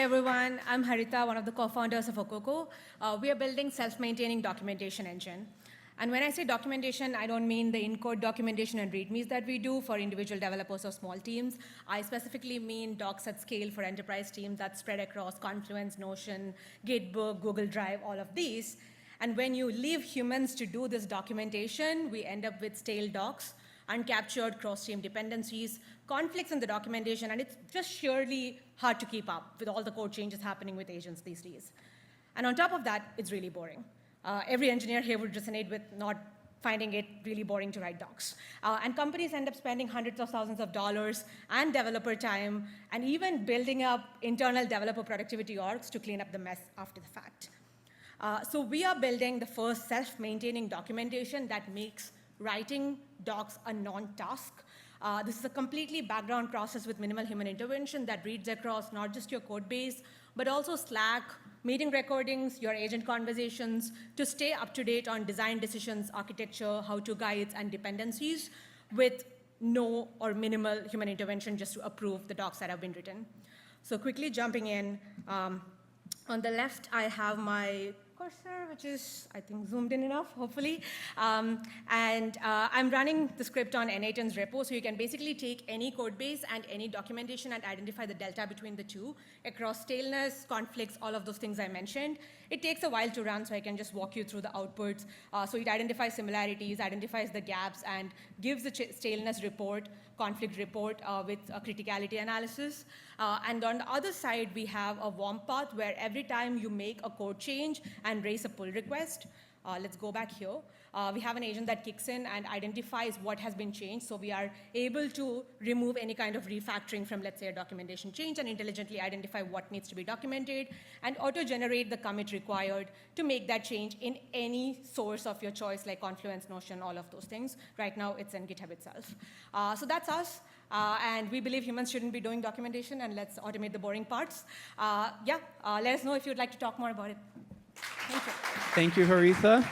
everyone. I'm Harita, one of the co-founders of Okoko. We are building self-maintaining documentation engine. And when I say documentation, I don't mean the in-code documentation and READMEs that we do for individual developers or small teams. I specifically mean docs at scale for enterprise teams that spread across Confluence, Notion, Gitbook, Google Drive, all of these. And when you leave humans to do this documentation, we end up with stale docs, uncaptured cross-team dependencies, conflicts in the documentation, and it's just sheerly hard to keep up with all the code changes happening with agents these days. And on top of that, it's really boring. Every engineer here would resonate with not finding it really boring to write docs. And companies end up spending hundreds of thousands of dollars and developer time, and even building up internal developer productivity orgs to clean up the mess after the fact. So we are building the first self-maintaining documentation that makes writing docs a non-task. This is a completely background process with minimal human intervention that reads across not just your code base, but also Slack, meeting recordings, your agent conversations, to stay up to date on design decisions, architecture, how-to guides, and dependencies with no or minimal human intervention just to approve the docs that have been written. So quickly jumping in, on the left, I have my cursor, which is, I think, zoomed in enough, hopefully. I'm running the script on n8n's repo, so you can basically take any code base and any documentation and identify the delta between the two across staleness, conflicts, all of those things I mentioned. It takes a while to run, so I can just walk you through the outputs. So it identifies similarities, identifies the gaps, and gives the staleness report, conflict report with a criticality analysis. And on the other side, we have a warm path where every time you make a code change and raise a pull request, let's go back here. We have an agent that kicks in and identifies what has been changed, so we are able to remove any kind of refactoring from, let's say, a documentation change and intelligently identify what needs to be documented and auto-generate the commit required to make that change in any source of your choice, like Confluence, Notion, all of those things. Right now, it's in GitHub itself. So that's us. And we believe humans shouldn't be doing documentation, and let's automate the boring parts. Let us know if you'd like to talk more about it. Thank you. Thank you, Haritha.